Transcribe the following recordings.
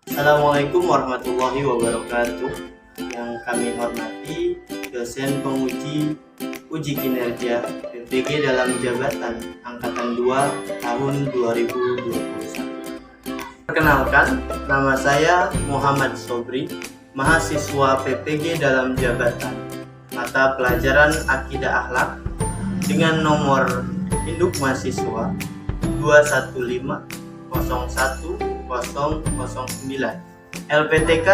Assalamualaikum warahmatullahi wabarakatuh. Yang kami hormati dosen penguji uji kinerja PPG dalam jabatan Angkatan 2 tahun 2021. Perkenalkan, nama saya Muhammad Sobri, mahasiswa PPG dalam jabatan mata pelajaran Akidah Akhlak dengan nomor induk mahasiswa 215010009 LPTK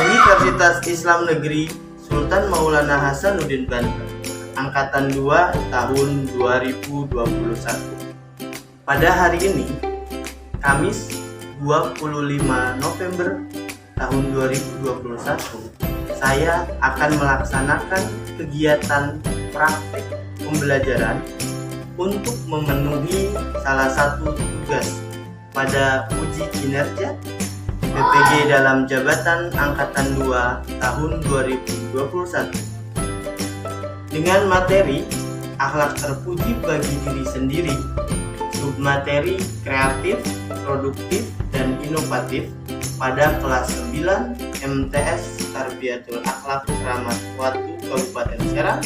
Universitas Islam Negeri Sultan Maulana Hasanuddin Banten Angkatan 2 tahun 2021. Pada hari ini Kamis 25 November tahun 2021, saya akan melaksanakan kegiatan praktik pembelajaran untuk memenuhi salah satu tugas pada uji kinerja PPG dalam jabatan Angkatan 2 tahun 2021 dengan materi akhlak terpuji bagi diri sendiri, submateri kreatif, produktif, dan inovatif pada kelas 9 MTS Tarbiyatul Akhlak Kramat Watu Kabupaten Serang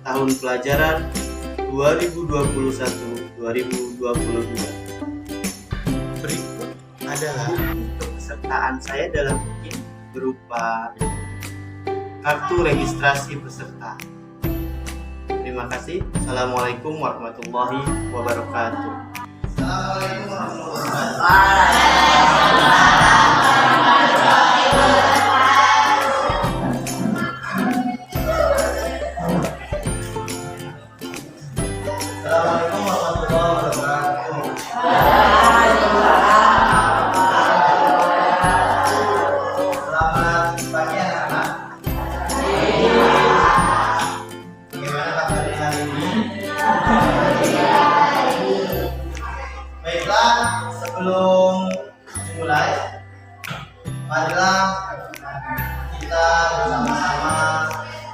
tahun pelajaran 2021-2022. Berikut adalah kepesertaan saya dalam ini berupa kartu registrasi peserta. Terima kasih. Assalamualaikum warahmatullahi wabarakatuh. Assalamualaikum warahmatullahi wabarakatuh. Baiklah, sebelum dimulai, marilah kita bersama-sama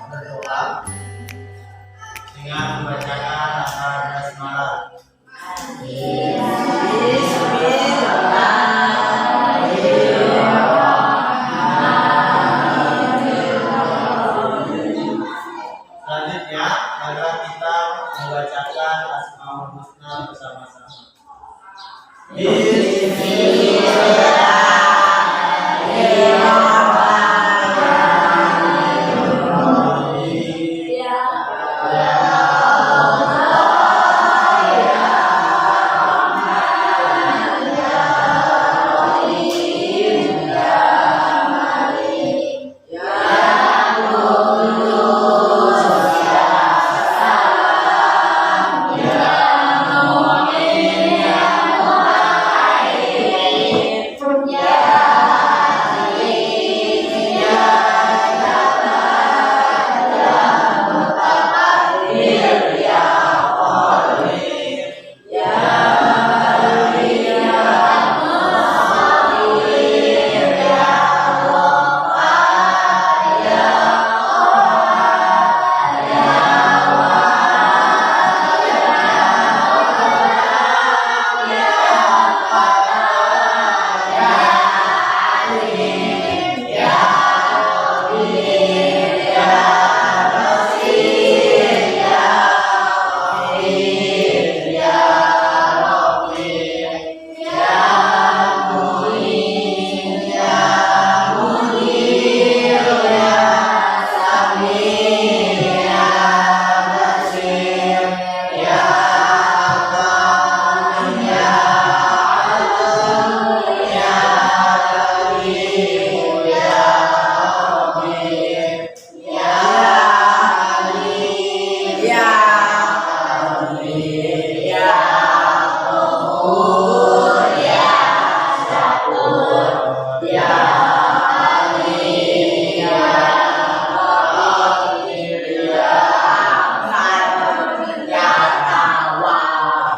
berdoa dengan membacakan lafaz basmalah. Selanjutnya, marilah kita membacakan Asmaul Husna bersama-sama.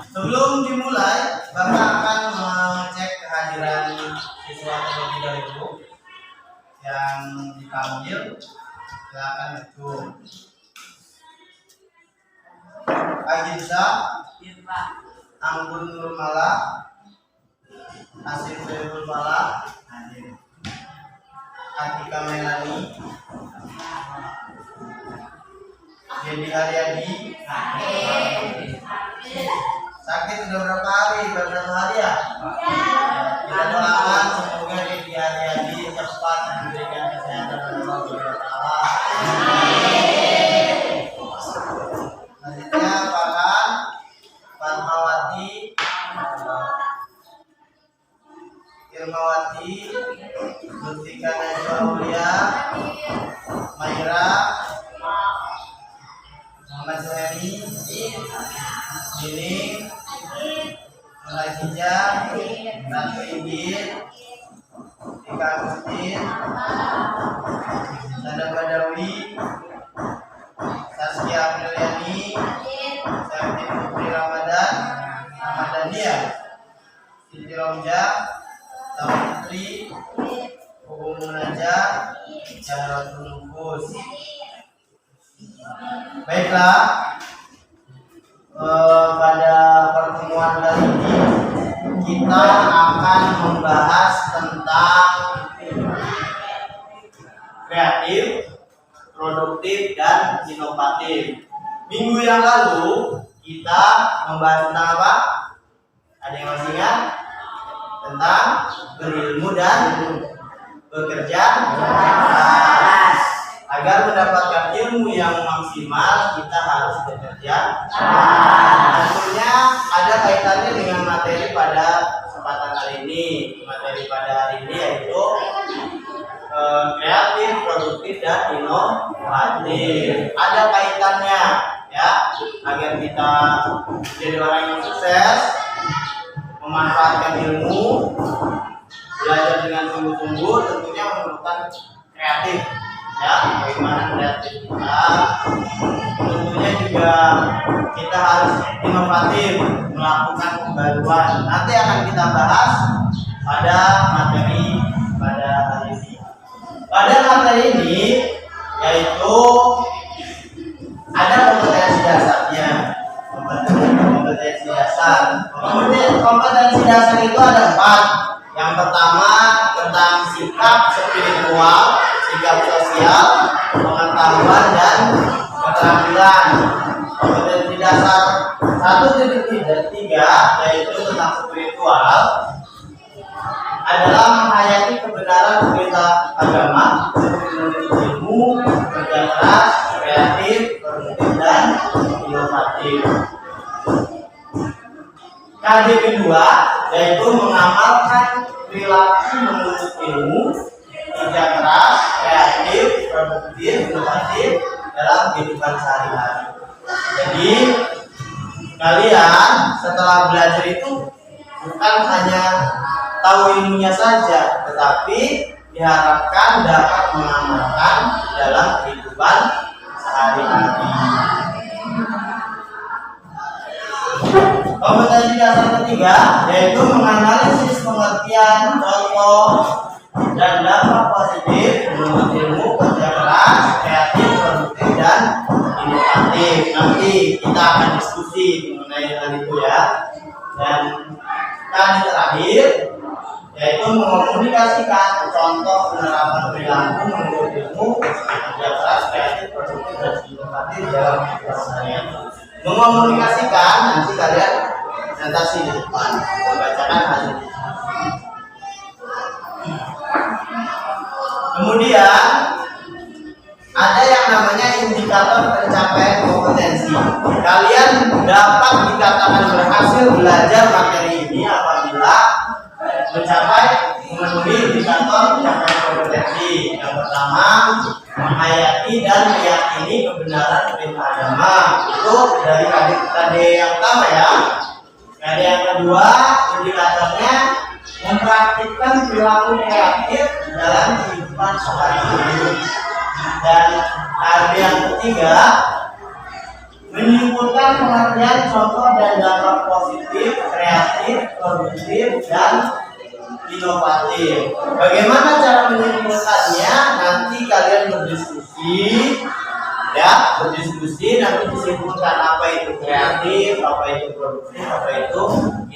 Sebelum dimulai, Bapak akan mengecek kehadiran siswa terlebih dahulu. Yang dipanggil silakan maju. Agiza, Anggun Nurmala, Asif Nurmala, hadir. Atika Melani, Dedi Haryadi. Sakit udah berapa hari? Berapa hari ya? Kita doakan semoga Dedi Haryadi cepat diberikan kesehatan oleh Allah Subhanahu wa Ta'ala. Selanjutnya Farhan Fatmawati, Irmawati, Lutika Najwa Aulia, Maira, Muhammad Suhemi, Nining, Mulajija, Ratu Indit, Tika Agustin, Nada Badawi, Saskia Apriliani, Septi Putri Ramadan, Ahmad Dania, Siti Romja, Tahu Putri, Ubu Munajah, Jahratul Nufus. Baiklah, pada pertemuan kali ini kita akan membahas tentang kreatif, produktif, dan inovatif. Minggu yang lalu kita membahas tentang apa? Ada yang masih ingat? Tentang berilmu dan bekerja keras. Agar mendapatkan ilmu yang maksimal, kita harus bekerja keras. Tentunya ada kaitannya dengan materi pada kesempatan hari ini. Materi pada hari ini yaitu kreatif, produktif, dan inovatif. Ada kaitannya ya, agar kita jadi orang yang sukses, memanfaatkan ilmu, belajar dengan sungguh-sungguh, tentunya memerlukan kreatif ya. Bagaimana kreatif kita, tentunya juga kita harus inovatif, melakukan pembaruan. Nanti akan kita bahas pada materi pada hari ini. Pada materi ini yaitu ada kompetensi dasarnya. Kompetensi dasar. Kompetensi dasar itu ada 4. Yang pertama tentang sikap spiritual, sikap sosial, pengetahuan, dan keterampilan. Kompetensi dasar 1.3 yaitu tentang spiritual adalah menghayati kebenaran perintah agama, menuntut ilmu, kerja keras, kreatif, produktif, dan inovatif. KD kedua yaitu mengamalkan perilaku menuntut ilmu, kerja keras, kreatif, produktif, inovatif dalam kehidupan sehari-hari. Jadi kalian setelah belajar itu bukan hanya tahu ilmunya saja, tetapi diharapkan dapat mengamalkan dalam kehidupan sehari-hari. Kompetensi dasar ketiga yaitu menganalisis pengertian, contoh, dan dampak positif menuntut ilmu, kerja keras, kreatif, produktif, dan inovatif. Nanti kita akan diskusi mengenai hal itu ya. Dan tadi terakhir yaitu mengomunikasikan contoh penerapan perilaku menuntut ilmu, kerja keras, kreatif, produktif, dan inovatif dalam keseharian. Mengomunikasikan, nanti kalian presentasi di depan membacakan hasilnya. Kemudian ada yang namanya indikator pencapaian kompetensi. Kalian dapat dikatakan berhasil belajar materi ini apabila memenuhi indikator pencapaian kompetensi. Yang pertama, menghayati dan meyakini kebenaran perintah agama. Itu dari KD yang pertama ya. KD yang kedua, indikatornya mempraktikkan perilaku kreatif dalam kehidupan sehari-hari. Dan KD yang ketiga, menyimpulkan pengertian contoh dan dampak positif, kreatif, produktif, dan inovatif. Bagaimana cara menyimpulkannya? Nanti kalian berdiskusi ya, nanti disimpulkan apa itu kreatif, apa itu produktif, apa itu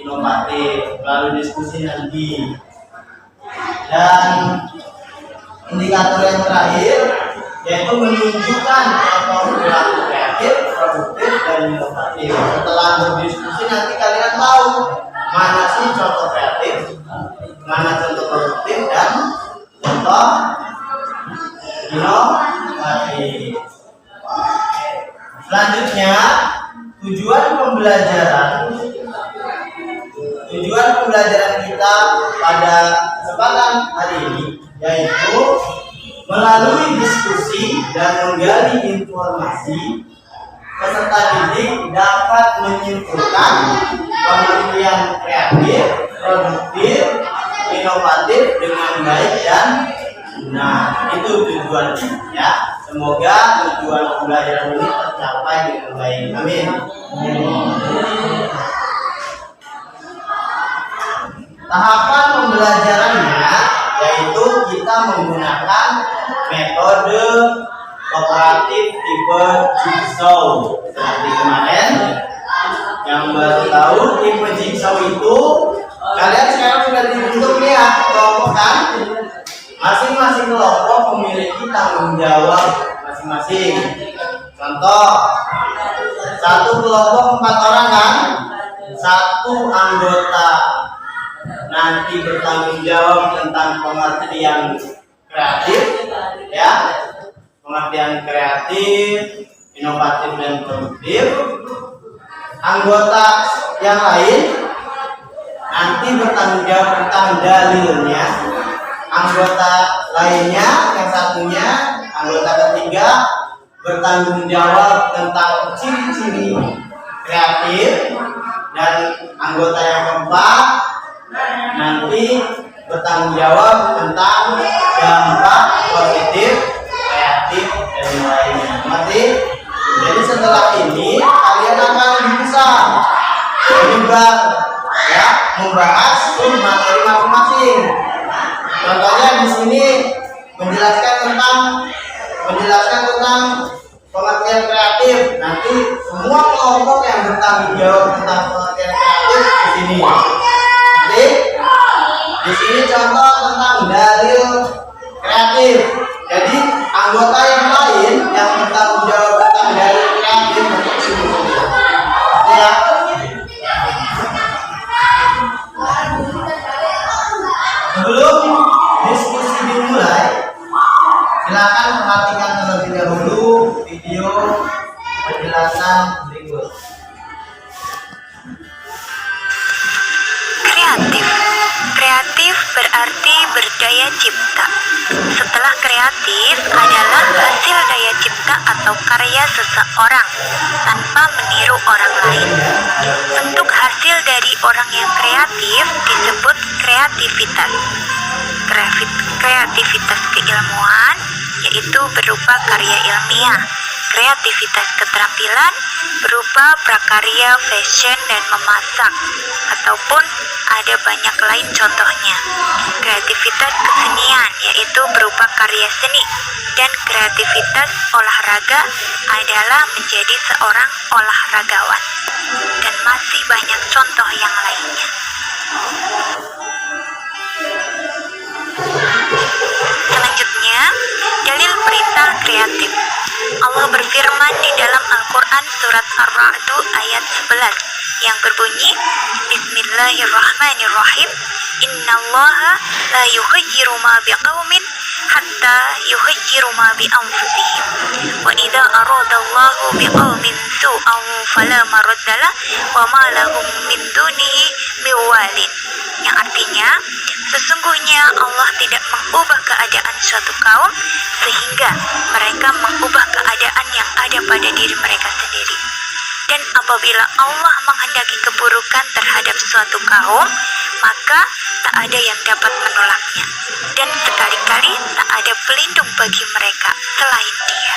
inovatif, lalu diskusi nanti. Dan indikator yang terakhir yaitu menunjukkan contoh perilaku kreatif, produktif, dan inovatif. Setelah berdiskusi nanti kalian tahu mana sih contoh kreatif, mana contoh produktif, dan contoh inovatif. Selanjutnya, tujuan pembelajaran kita pada kesempatan hari ini yaitu melalui diskusi dan menggali informasi, peserta didik dapat menyimpulkan pengertian kreatif, produktif, inovatif dengan baik dan benar. Itu tujuannya ya. Semoga tujuan pembelajaran ini tercapai dengan baik. Amin. Tahapan pembelajarannya yaitu kita menggunakan metode kooperatif tipe jigsaw. Seperti kemarin yang baru tahu tipe jigsaw itu kalian sekarang sudah dibentuk ya kelompok kan? Masing-masing kelompok memiliki tanggung jawab masing-masing. Contoh, satu kelompok 4 orang kan? Satu anggota nanti bertanggung jawab tentang pengertian kreatif, ya, pengertian kreatif, inovatif dan produktif. Anggota yang lain nanti bertanggung jawab tentang dalilnya. Anggota lainnya, yang satunya, anggota ketiga bertanggung jawab tentang ciri-ciri kreatif, dan anggota yang keempat nanti bertanggung jawab tentang dampak positif, kreatif, dan lainnya. Nanti, jadi setelah ini kalian akan bisa menyebar, ya, membahas materi masing-masing. Contohnya di sini menjelaskan tentang pengertian kreatif. Nanti semua kelompok yang bertanggung jawab tentang pengertian kreatif di sini. Nanti di sini contoh tentang dalil kreatif. Jadi anggota yang lain yang bertanggung jawab tentang dalil kreatif untuk sini. Ya. Sebelum diskusi dimulai, silakan perhatikan terlebih dahulu video penjelasan berikut. Kreatif berarti berdaya cipta. Setelah kreatif adalah hasil daya cipta atau karya seseorang tanpa meniru orang lain. Bentuk hasil dari orang yang kreatif disebut kreativitas. Kreativitas keilmuan yaitu berupa karya ilmiah. Kreativitas keterampilan berupa prakarya fashion dan memasak, ataupun ada banyak lain contohnya. Kreativitas kesenian yaitu berupa karya seni, dan kreativitas olahraga adalah menjadi seorang olahragawan, dan masih banyak contoh yang lainnya. Selanjutnya, dalil perintah kreatif. Allah berfirman di dalam Al-Quran surat Ar-Ra'd ayat 11 yang berbunyi, Bismillahirrahmanirrahim, Innallaha la yughayyiru ma biqaumin hatta yughayyiru ma bi anfusihim, wa idza aradallahu biqaumin su'an fala maraddalah wa ma lahum min dunihi miwalin. Yang artinya, sesungguhnya Allah tidak mengubah keadaan suatu kaum sehingga mereka mengubah keadaan yang ada pada diri mereka sendiri. Dan apabila Allah menghendaki keburukan terhadap suatu kaum, maka tak ada yang dapat menolaknya, dan sekali-kali tak ada pelindung bagi mereka selain Dia.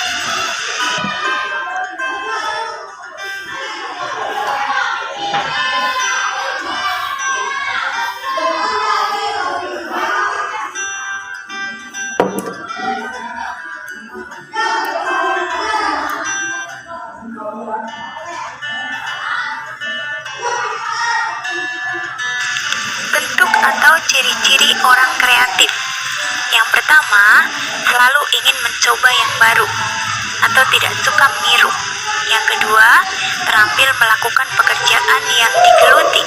Bentuk atau ciri-ciri orang kreatif. selalu ingin mencoba yang baru atau tidak suka meniru. Yang kedua, terampil melakukan pekerjaan yang digeluti.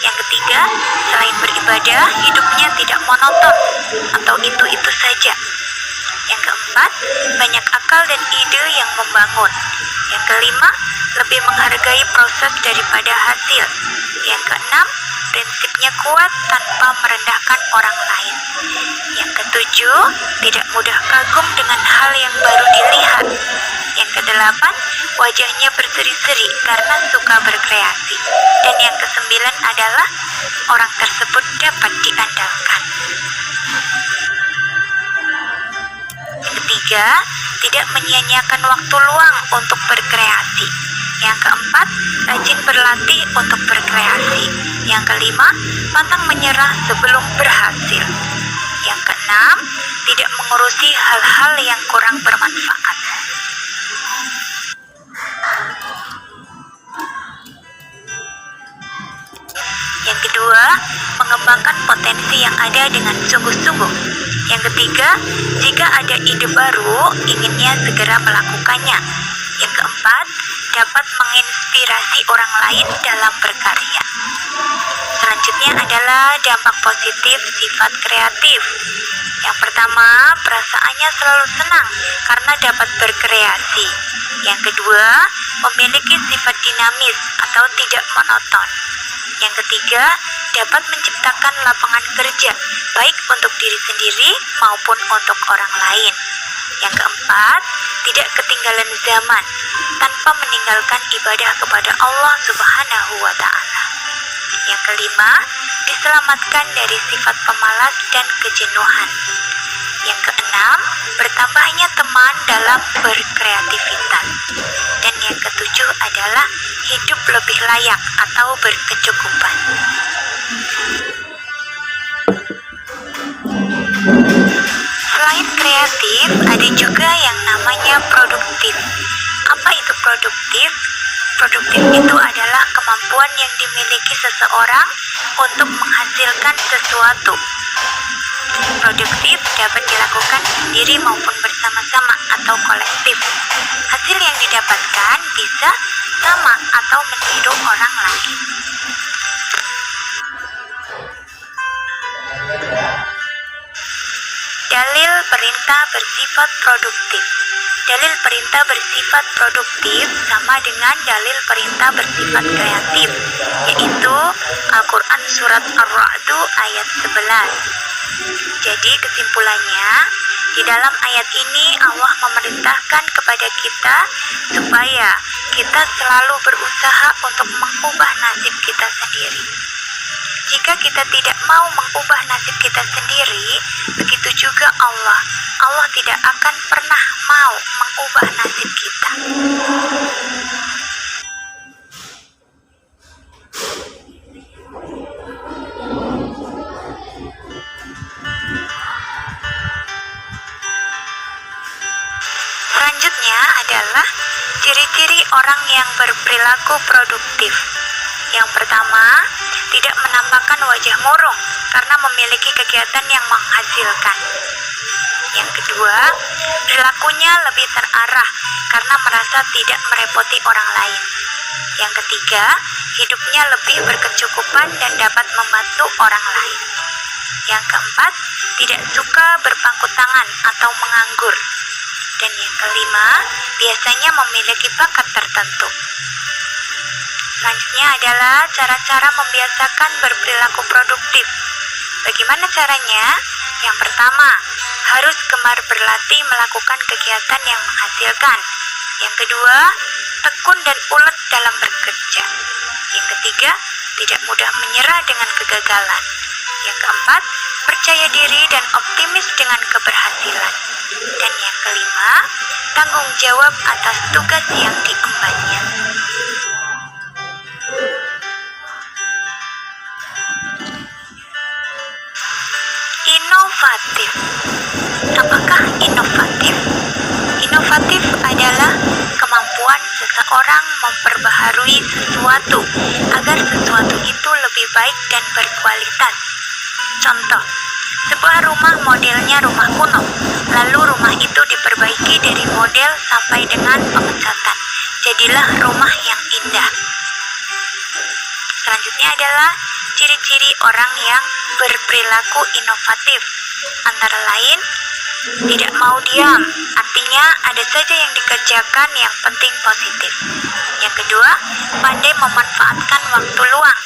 Yang ketiga, selain beribadah, hidupnya tidak monoton atau itu-itu saja. Yang keempat, banyak akal dan ide yang membangun. Yang kelima, lebih menghargai proses daripada hasil. Yang keenam, prinsipnya kuat tanpa merendahkan orang lain. Yang ketujuh, tidak mudah kagum dengan hal yang baru dilihat. Yang kedelapan, wajahnya berseri-seri karena suka berkreasi. Dan yang kesembilan adalah orang tersebut dapat diandalkan. Yang ketiga, tidak menyia-nyiakan waktu luang untuk berkreasi. Yang keempat, rajin berlatih untuk berkreasi. Yang kelima, pantang menyerah sebelum berhasil. Yang keenam, tidak mengurusi hal-hal yang kurang bermanfaat. Yang kedua, mengembangkan potensi yang ada dengan sungguh-sungguh. Yang ketiga, jika ada ide baru, inginnya segera melakukannya. Yang keempat, dapat menginspirasi orang lain dalam berkarya. Selanjutnya adalah dampak positif sifat kreatif. Yang pertama, perasaannya selalu senang karena dapat berkreasi. Yang kedua, memiliki sifat dinamis atau tidak monoton. Yang ketiga, dapat menciptakan lapangan kerja, baik untuk diri sendiri maupun untuk orang lain. Yang keempat, tidak ketinggalan zaman, tanpa meninggalkan ibadah kepada Allah Subhanahu wa Ta'ala. Yang kelima, diselamatkan dari sifat pemalas dan kejenuhan. Yang keenam, bertambahnya teman dalam berkreativitas. Dan yang ketujuh adalah hidup lebih layak atau berkecukupan. Selain kreatif, ada juga yang namanya produktif. Apa itu produktif? Produktif itu adalah kemampuan yang dimiliki seseorang untuk menghasilkan sesuatu. Produktif dapat dilakukan sendiri maupun bersama-sama atau kolektif. Hasil yang didapatkan bisa sama atau meniru orang lain. Dalil perintah bersifat produktif. Dalil perintah bersifat produktif sama dengan dalil perintah bersifat kreatif, yaitu Al-Quran Surat Ar-Ra'd ayat 11. Jadi kesimpulannya, di dalam ayat ini Allah memerintahkan kepada kita supaya kita selalu berusaha untuk mengubah nasib kita sendiri. Jika kita tidak mau mengubah nasib kita sendiri, begitu juga Allah. Allah tidak akan pernah mau mengubah nasib kita. Selanjutnya adalah ciri-ciri orang yang berperilaku produktif. Yang pertama, tidak menampakkan wajah murung karena memiliki kegiatan yang menghasilkan. Yang kedua, perilakunya lebih terarah karena merasa tidak merepoti orang lain. Yang ketiga, hidupnya lebih berkecukupan dan dapat membantu orang lain. Yang keempat, tidak suka berpangku tangan atau menganggur. Dan yang kelima, biasanya memiliki bakat tertentu. Selanjutnya adalah cara-cara membiasakan berperilaku produktif. Bagaimana caranya? Yang pertama, harus gemar berlatih melakukan kegiatan yang menghasilkan. Yang kedua, tekun dan ulet dalam bekerja. Yang ketiga, tidak mudah menyerah dengan kegagalan. Yang keempat, percaya diri dan optimis dengan keberhasilan. Dan yang kelima, tanggung jawab atas tugas yang diembannya. Inovatif. Apakah inovatif? Inovatif adalah kemampuan seseorang memperbaharui sesuatu agar sesuatu itu lebih baik dan berkualitas. Contoh, sebuah rumah modelnya rumah kuno, lalu rumah dengan pengecatan. Jadilah rumah yang indah. Selanjutnya adalah ciri-ciri orang yang berperilaku inovatif. Antara lain, tidak mau diam, artinya ada saja yang dikerjakan yang penting positif. Yang kedua, pandai memanfaatkan waktu luang.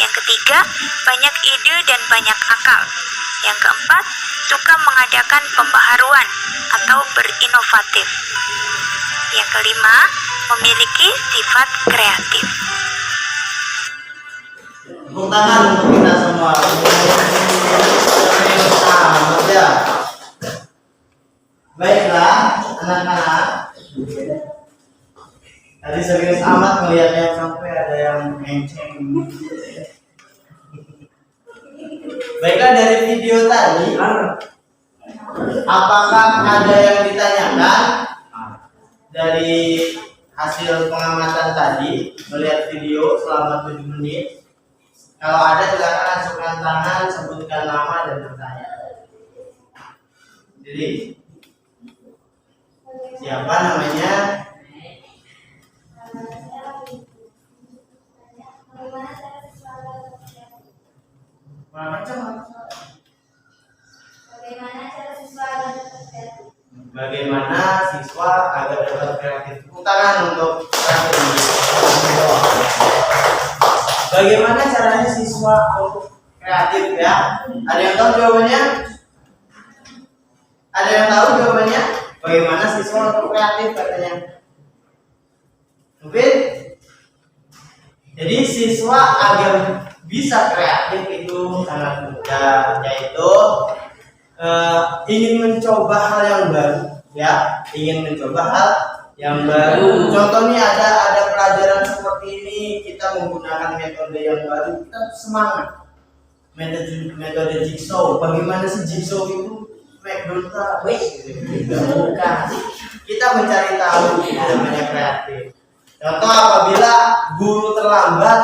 Yang ketiga, banyak ide dan banyak akal. Yang keempat, suka mengadakan pembaharuan atau berinovatif. Yang kelima, memiliki sifat kreatif. Tepuk tangan untuk kita semua. Ya. Baiklah, anak-anak. Tadi serius amat melihatnya sampai ada yang menceng. Baiklah, dari video tadi, apakah ada yang ditanyakan dari hasil pengamatan tadi melihat video selama 7 menit? Kalau ada, silakan ajukan tangan, sebutkan nama dan bertanya. Jadi, siapa namanya? Bagaimana siswa agar dapat kreatif? Tepuk tangan untuk kreatif. Bagaimana caranya siswa untuk kreatif ya? Ada yang tahu jawabannya? Ada yang tahu jawabannya? Bagaimana siswa untuk kreatif katanya? Mungkin? Jadi siswa agar bisa kreatif itu sangat mudah, yaitu ingin mencoba hal yang baru, ya, ingin mencoba hal yang baru. Contohnya ada pelajaran seperti ini, kita menggunakan metode yang baru, kita semangat. Metode jigsaw, bagaimana sih jigsaw itu? McDonald, bukan. Kita mencari tahu, namanya kreatif. Contoh, apabila guru terlambat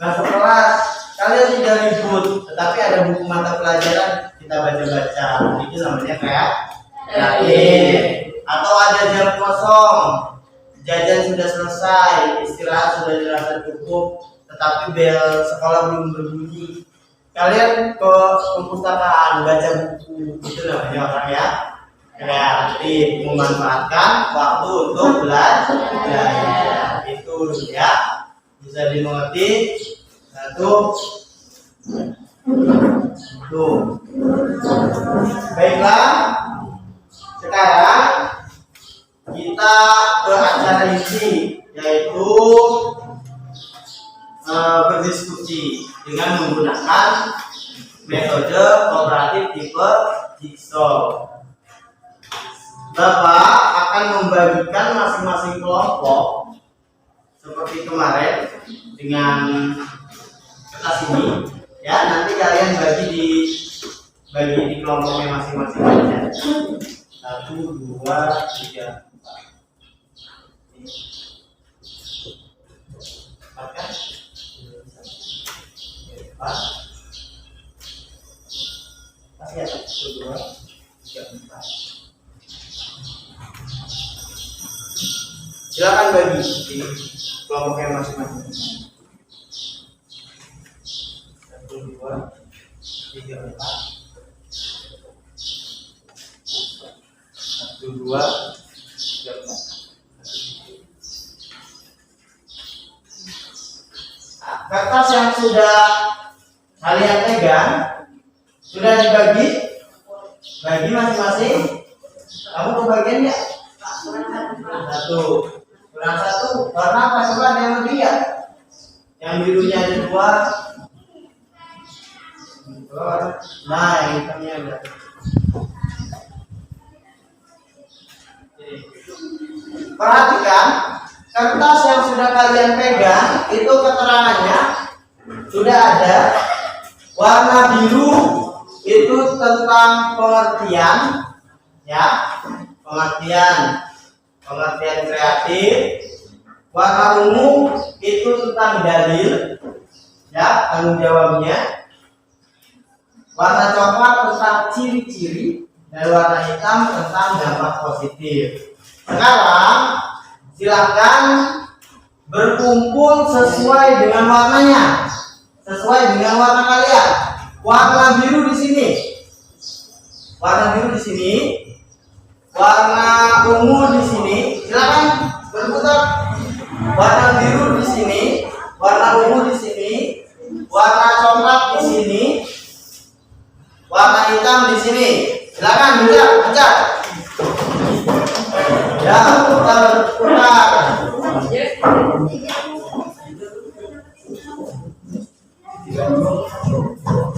masuk kelas, kalian tidak ribut, tetapi ada buku mata pelajaran kita baca-baca, itu namanya kreatif. Atau ada jam kosong, jajan sudah selesai, istirahat sudah dirasa cukup, tetapi bel sekolah belum berbunyi. Kalian ke perpustakaan baca buku, itu namanya orang ya kreatif, memanfaatkan waktu untuk belajar. Itu ya, bisa dimengerti. Satu, itu. Baiklah, sekarang kita ke acara inti, yaitu berdiskusi dengan menggunakan metode kooperatif tipe jigsaw. Bapak akan membagikan masing-masing kelompok seperti kemarin dengan kertas ini, ya. Nanti kalian bagi di kelompoknya masing-masing aja. 1, 2, 3, 4 kan? 4. Masih ya? 1, 2, 3, 4. Silakan bagi di kelompoknya masing-masing. 1, 2, 3, 4. 1, 2, 3, 4. Kertas yang sudah kalian pegang sudah dibagi, bagi masing-masing. Kamu kebagian ya? 1. Kurang 1. Warna apa? Coba ada yang lebih ya? Yang birunya ada 2. Nah, yang hitamnya berarti. Perhatikan, kertas yang sudah kalian pegang itu keterangannya sudah ada. Warna biru itu tentang pengertian, ya, pengertian kreatif. Warna ungu itu tentang dalil, ya, tanggung jawabnya. Warna coklat tentang ciri-ciri, dan warna hitam tentang dampak positif. Sekarang silakan berkumpul sesuai dengan warnanya, sesuai dengan warna kalian. Warna biru di sini, warna biru di sini, warna ungu di sini. Silakan berputar. Warna biru di sini, warna ungu di sini, warna coklat di sini, warna hitam di sini. Silakan pencet. Ya, putar.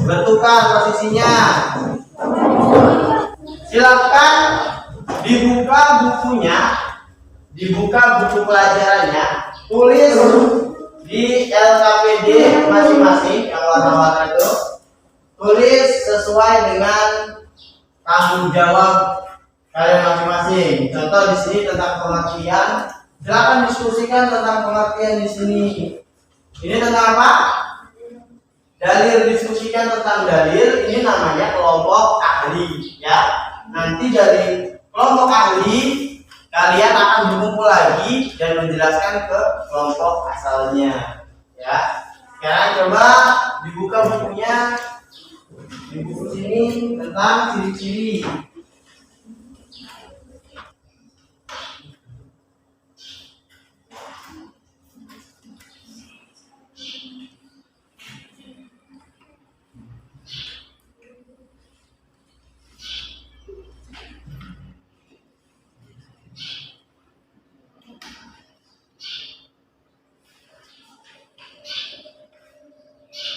Bertukar posisinya. Silakan dibuka bukunya, dibuka buku pelajarannya, tulis di LKPD masing-masing yang warna-warna itu, tulis sesuai dengan tanggung jawab kalian masing-masing. Contoh di sini tentang pengertian, silakan diskusikan tentang pengertian di sini. Ini tentang apa? Dalil, diskusikan tentang dalil. Ini namanya kelompok ahli, ya. Nanti dari kelompok ahli kalian akan berkumpul lagi dan menjelaskan ke kelompok asalnya, ya. Sekarang coba dibuka bukunya, di buku sini tentang ciri-ciri.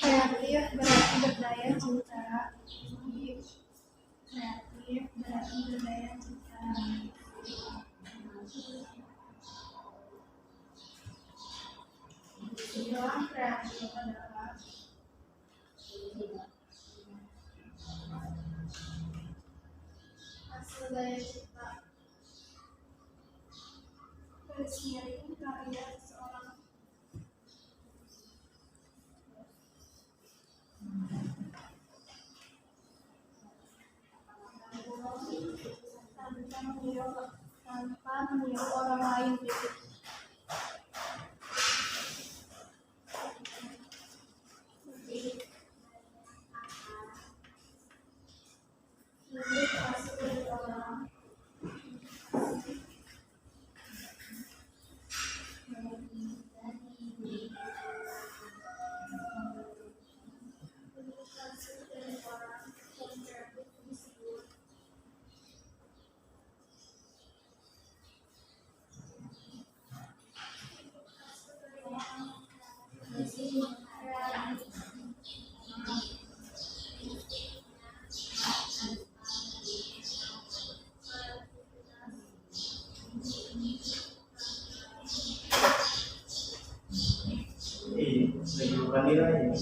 Kreatif berarti berdaya cipta. Kreatif berarti berdaya cipta. Istilah kreatif adalah hasil daya cipta garis miring karya seseorang. Tanpa meniru orang lain. Nilai.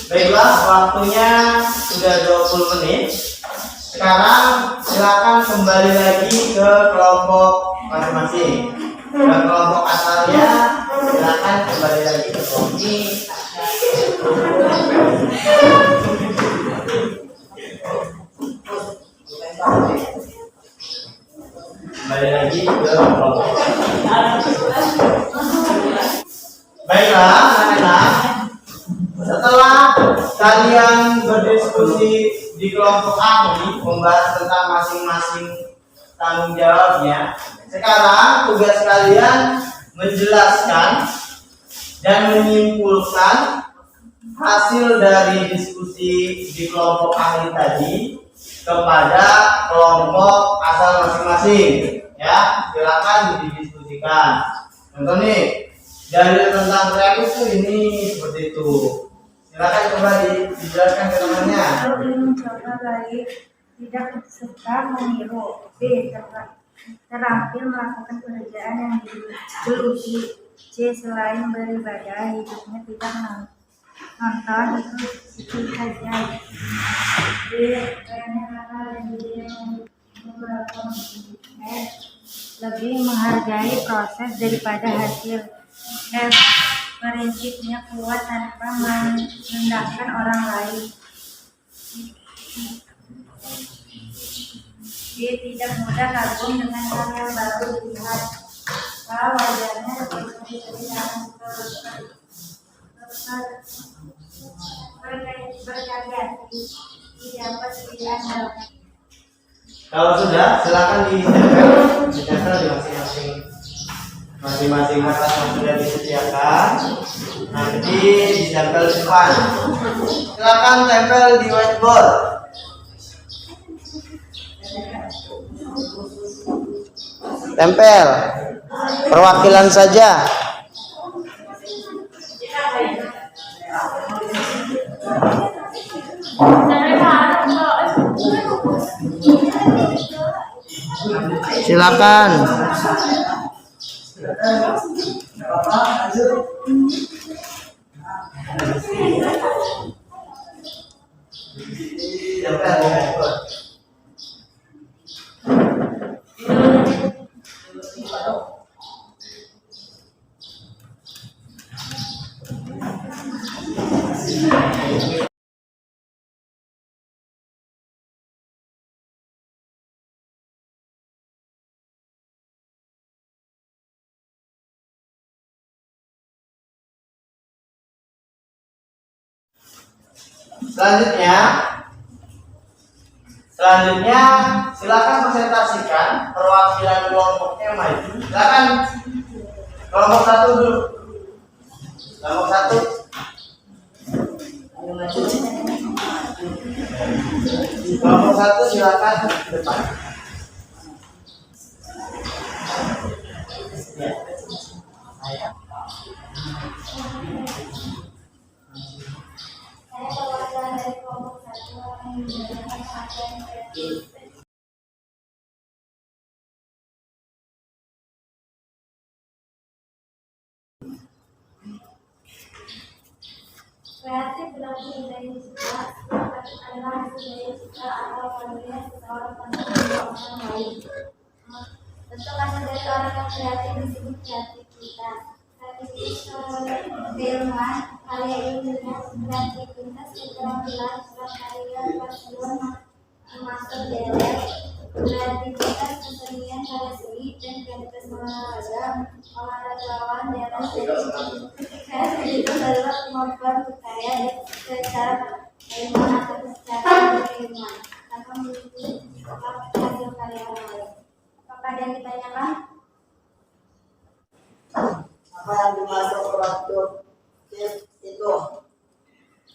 Baiklah, waktunya sudah 20 menit. Sekarang silakan kembali lagi ke kelompok masing-masing. Ke kelompok asalnya, silakan kembali lagi ke kelompok ini. Kembali lagi ke kelompok. Baiklah, anak-anak. Setelah kalian berdiskusi di kelompok ahli membahas tentang masing-masing tanggung jawabnya, sekarang tugas kalian menjelaskan dan menyimpulkan hasil dari diskusi di kelompok ahli tadi kepada kelompok asal masing-masing. Ya, silakan didiskusikan. Contoh nih, dalil tentang kreatif itu ini seperti itu. Silakan coba dijelaskan ke temannya. Kalau mencoba baik, tidak suka meniru. B. Terampil melakukan pekerjaan yang digeluti. C. Selain beribadah, hidupnya tidak nonton itu saja. D. Banyak hal dan ide yang lebih menghargai proses daripada hasil. F. Prinsipnya kuat tanpa merendahkan orang lain. Dia tidak mudah kagum dengan hal yang baru dilihat. Wajarnya berkreasi, tidak diandalkan. Kalau sudah, silakan ditempel di masing-masing kertas yang sudah disediakan. Nanti ditempel di depan. Silakan tempel di whiteboard. Tempel perwakilan saja. Silakan. Selanjutnya silakan presentasikan perwakilan kelompoknya maju. Silakan kelompok satu dulu. Kelompok satu. Kelompok satu silakan ke depan. Saya perwakilan dari kelompok satu yang menjalankan pengajian kreatif. Kreatif berarti dari suka adalah hasil dari suka atau pandangnya seseorang pada orang lain. Bentuk hasil dari orang yang kreatif disebut kreativitas. Keilmuan, karya ilmiah, kreativitas, keterampilan, karya paslon masuk dalam kreativitas, kesenian, karya seni, dan kreativitas olahragawan dalam kreativitas adalah kemampuan berkarya secara ilmuwan atau secara keilmuan tanpa memiliki hasil karya orang lain. Apakah ada yang ditanyakan? Apa yang dimaksud produktif itu?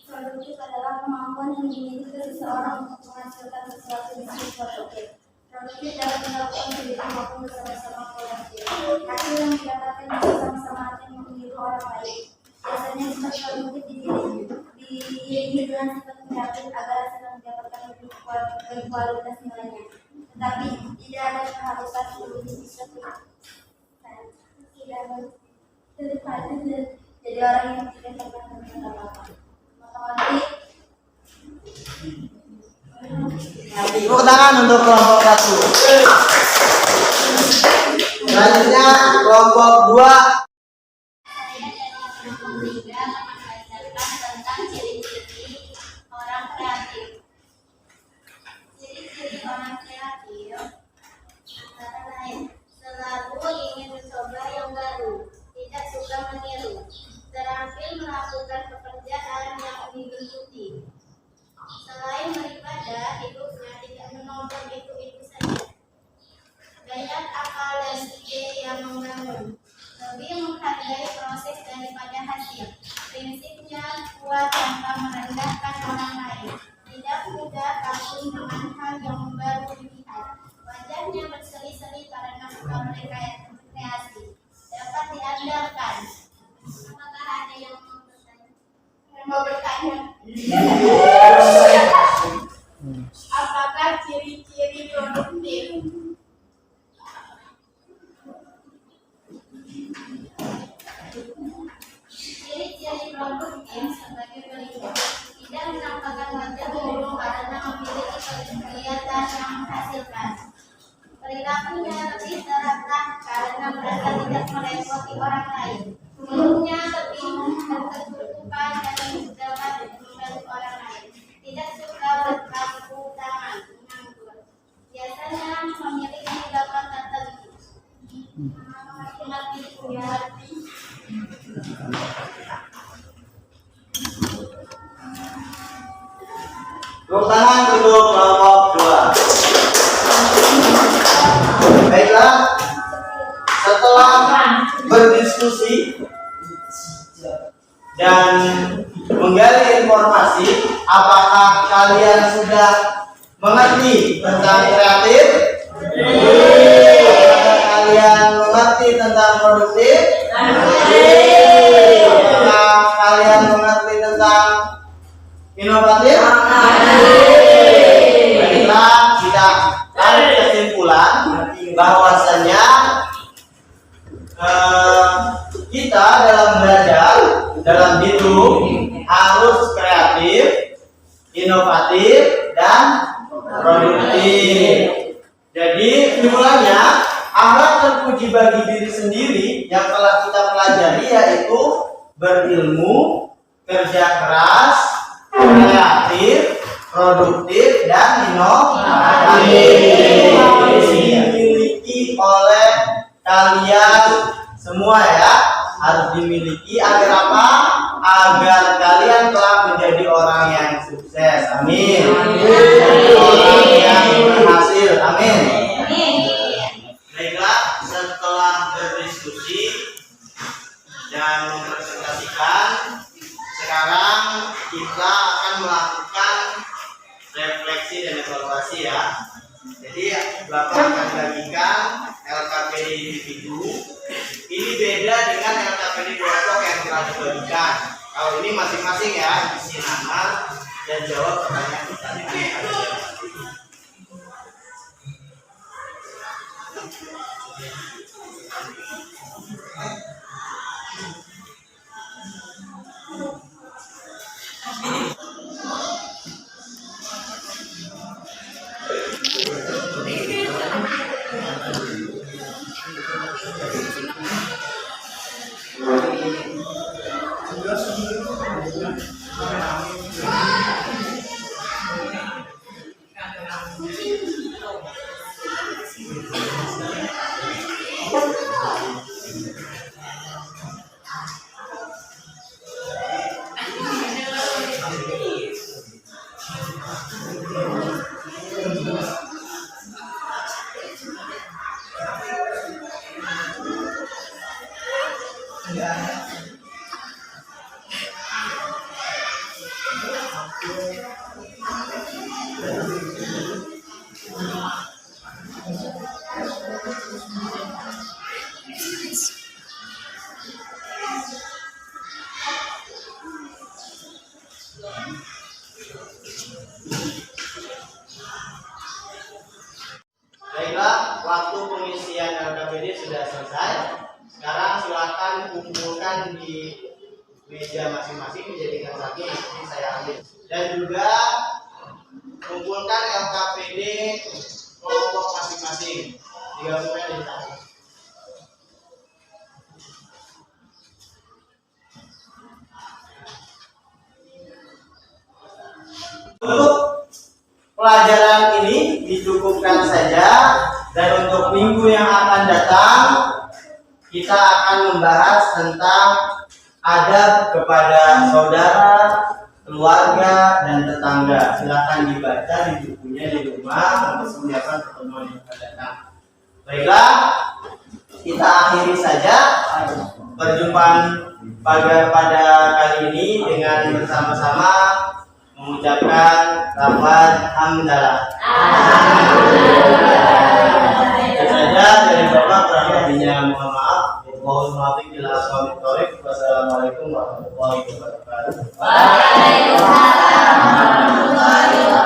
Produktif adalah kemampuan yang dimiliki seseorang untuk menghasilkan sesuatu yang produktif. Produktif dapat dilakukan sendiri maupun bersama-sama kolektif. Hasil yang didapatkan bisa sama-sama akan meniru orang lain. Biasanya sifat produktif diiringi dengan sifat kreatif agar hasil yang didapatkan lebih berkualitas nilainya. Tetapi tidak ada keharusan produktif bisa tidak jadi orang yang tidak tergantung dengan apa-apa. Matematik. Tepuk tangan untuk kelompok satu. Selanjutnya kelompok dua. Tentang ciri-ciri orang kreatif. Ciri-ciri orang kreatif antara lain selalu ingin mencoba yang baru, tidak suka meniru, terampil melakukan pekerjaan yang digeluti. Selain beribadah, hidupnya tidak menonton itu saja. Banyak akal dan ide yang membangun, lebih menghargai proses daripada hasil. Prinsipnya kuat tanpa merendahkan orang lain. Tidak mudah takut dengan hal yang baru dilihat. Wajahnya berseri-seri karena suka berkreasi. Dapat diandalkan. Apakah ada yang mau bertanya? Apakah ciri-ciri produktif? Ciri-ciri produktif sebagai berikut: tidak menampakkan wajah buruk karena memiliki kelihatan yang menghasilkan. Perilakunya lebih serakah karena merasa tidak merepoti orang lain. Mulutnya lebih tertutupan dan dapat membantu orang lain. Tidak suka berpaku tangan, menganggur. Biasanya memiliki bakat tertentu. Mati hati. Tepuk tangan untuk kelompok 2. Baiklah, setelah berdiskusi dan menggali informasi, apakah kalian sudah mengerti tentang kreatif? Apakah kalian mengerti tentang produktif? Apakah kalian mengerti tentang inovatif? Baiklah, kita tarik kesimpulan bahwasanya kita dalam belajar, dalam hidup harus kreatif, inovatif, dan produktif. Jadi kesimpulannya, akhlak terpuji bagi diri sendiri yang telah kita pelajari yaitu berilmu, kerja keras, kreatif, produktif, dan inovatif. Dimiliki oleh kalian semua ya, harus dimiliki agar apa? Agar kalian telah menjadi orang yang sukses. Amin. Orang yang berhasil. Amin. Baiklah, setelah berdiskusi dan mempresentasikan, sekarang kita akan melakukan refleksi dan evaluasi ya. Jadi Bapak akan bagikan LKPD individu. Ini beda dengan LKPD kelompok yang telah dibagikan. Kalau ini masing-masing ya, isi nama dan jawab pertanyaan-pertanyaan yang ada. Baiklah, waktu pengisian LKPD sudah selesai. Sekarang silakan kumpulkan di meja masing-masing menjadikan satu, nanti saya ambil. Dan juga kumpulkan LKPD kelompok masing-masing. Digabungkan di satu. Untuk pelajaran ini dicukupkan saja, dan untuk minggu yang akan datang kita akan membahas tentang adab kepada saudara, keluarga, dan tetangga. Silakan dibaca di bukunya di rumah untuk persiapan pertemuan yang akan datang. Baiklah, kita akhiri saja. perjumpaan pada kali ini dengan bersama-sama mengucapkan lafaz hamdalah. Itu saja dari Bapak, kurang lebihnya mohon maaf. Wassalamualaikum warahmatullahi wabarakatuh. Waalaikumsalam warahmatullahi wabarakatuh.